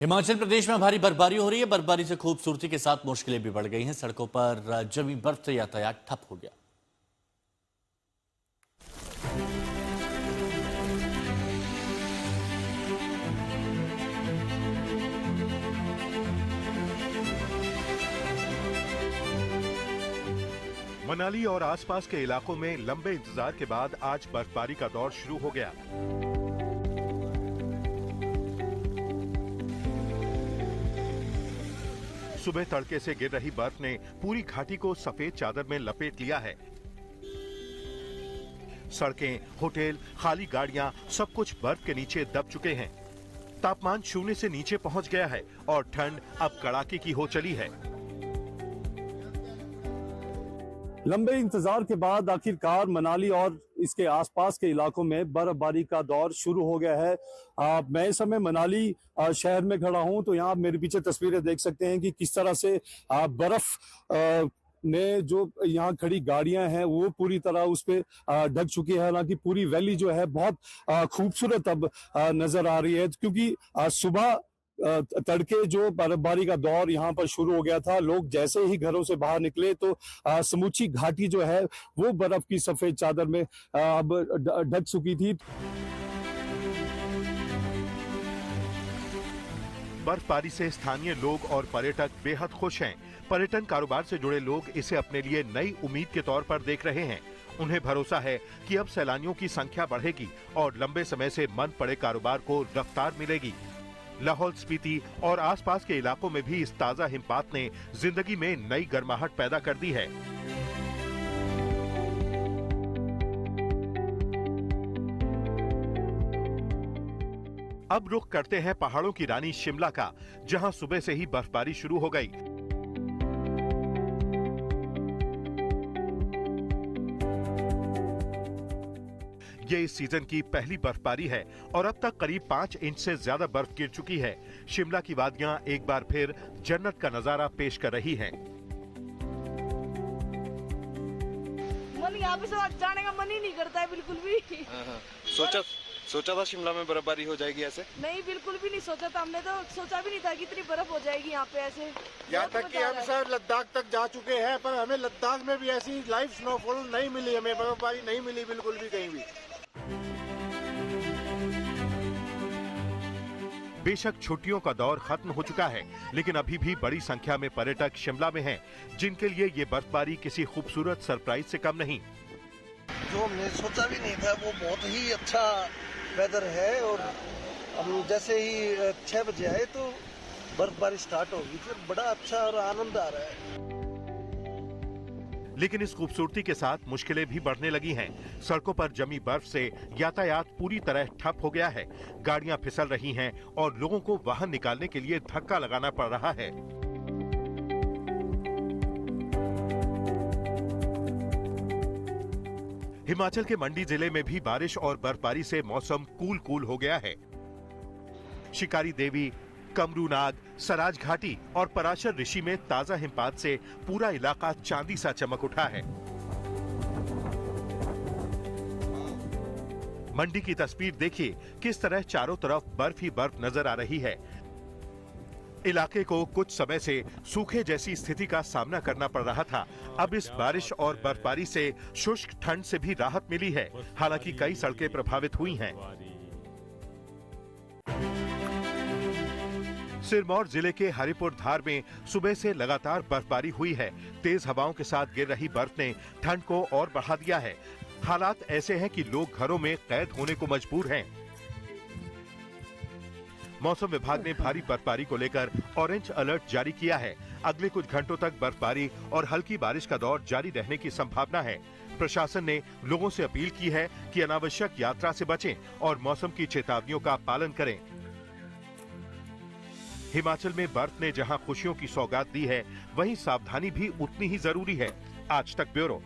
हिमाचल प्रदेश में भारी बर्फबारी हो रही है। बर्फबारी से खूबसूरती के साथ मुश्किलें भी बढ़ गई हैं। सड़कों पर जमी बर्फ से यातायात ठप हो गया। मनाली और आसपास के इलाकों में लंबे इंतजार के बाद आज बर्फबारी का दौर शुरू हो गया। सुबह तड़के से गिर रही बर्फ ने पूरी घाटी को सफेद चादर में लपेट लिया है। सड़कें, होटल, खाली गाड़ियां, सब कुछ बर्फ के नीचे दब चुके हैं। तापमान शून्य से नीचे पहुंच गया है और ठंड अब कड़ाके की हो चली है। लंबे इंतजार के बाद आखिरकार मनाली और इसके आसपास के इलाकों में बर्फबारी का दौर शुरू हो गया है। मैं इस समय मनाली शहर में खड़ा हूं, तो यहाँ आप मेरे पीछे तस्वीरें देख सकते हैं कि किस तरह से बर्फ ने जो यहाँ खड़ी गाड़ियां हैं वो पूरी तरह उस पे ढक चुकी है। हालांकि पूरी वैली जो है बहुत खूबसूरत अब नजर आ रही है, क्योंकि सुबह तड़के जो बर्फबारी का दौर यहाँ पर शुरू हो गया था। लोग जैसे ही घरों से बाहर निकले तो समूची घाटी जो है वो बर्फ की सफेद चादर में अब ढक चुकी थी। बर्फबारी से स्थानीय लोग और पर्यटक बेहद खुश हैं। पर्यटन कारोबार से जुड़े लोग इसे अपने लिए नई उम्मीद के तौर पर देख रहे हैं। उन्हें भरोसा है कि अब सैलानियों की संख्या बढ़ेगी और लंबे समय से बंद पड़े कारोबार को रफ्तार मिलेगी। लाहौल स्पीति और आसपास के इलाकों में भी इस ताजा हिमपात ने जिंदगी में नई गर्माहट पैदा कर दी है। अब रुख करते हैं पहाड़ों की रानी शिमला का, जहां सुबह से ही बर्फबारी शुरू हो गई। ये इस सीजन की पहली बर्फबारी है और अब तक करीब 5 इंच से ज्यादा बर्फ गिर चुकी है। शिमला की वादियां एक बार फिर जन्नत का नजारा पेश कर रही हैं। मन यहाँ पे जाने का मन ही नहीं करता है बिल्कुल भी। सोचा था शिमला में बर्फबारी हो जाएगी ऐसे? नहीं, बिल्कुल भी नहीं सोचा था। हमने तो सोचा भी नहीं था कि इतनी बर्फ हो जाएगी यहाँ पे ऐसे। यहाँ तक कि हम सर लद्दाख तक जा चुके हैं, पर हमें लद्दाख में भी ऐसी लाइव स्नोफॉल नहीं मिली, हमें बर्फबारी नहीं मिली बिल्कुल भी कहीं भी। बेशक छुट्टियों का दौर खत्म हो चुका है, लेकिन अभी भी बड़ी संख्या में पर्यटक शिमला में हैं, जिनके लिए ये बर्फबारी किसी खूबसूरत सरप्राइज से कम नहीं। जो हमने सोचा भी नहीं था वो बहुत ही अच्छा वेदर है, और हम जैसे ही 6 बजे आए तो बर्फबारी स्टार्ट होगी, फिर बड़ा अच्छा और आनंद आ रहा है। लेकिन इस खूबसूरती के साथ मुश्किलें भी बढ़ने लगी हैं। सड़कों पर जमी बर्फ से यातायात पूरी तरह ठप हो गया है। गाड़ियां फिसल रही हैं और लोगों को वाहन निकालने के लिए धक्का लगाना पड़ रहा है। हिमाचल के मंडी जिले में भी बारिश और बर्फबारी से मौसम कूल हो गया है। शिकारी देवी, कमरूनाग, सराज घाटी और पराशर ऋषि में ताजा हिमपात से पूरा इलाका चांदी सा चमक उठा है। मंडी की तस्वीर देखिए, किस तरह चारों तरफ बर्फ ही बर्फ नजर आ रही है। इलाके को कुछ समय से सूखे जैसी स्थिति का सामना करना पड़ रहा था। अब इस बारिश और बर्फबारी से शुष्क ठंड से भी राहत मिली है। हालांकि कई सड़कें प्रभावित हुई हैं। सिरमौर जिले के हरिपुर धार में सुबह से लगातार बर्फबारी हुई है। तेज हवाओं के साथ गिर रही बर्फ ने ठंड को और बढ़ा दिया है। हालात ऐसे हैं कि लोग घरों में कैद होने को मजबूर हैं। मौसम विभाग ने भारी बर्फबारी को लेकर ऑरेंज अलर्ट जारी किया है। अगले कुछ घंटों तक बर्फबारी और हल्की बारिश का दौर जारी रहने की संभावना है। प्रशासन ने लोगों से अपील की है कि अनावश्यक यात्रा से बचें और मौसम की चेतावनियों का पालन करें। हिमाचल में बर्फ ने जहां खुशियों की सौगात दी है, वहीं सावधानी भी उतनी ही जरूरी है। आज तक ब्यूरो।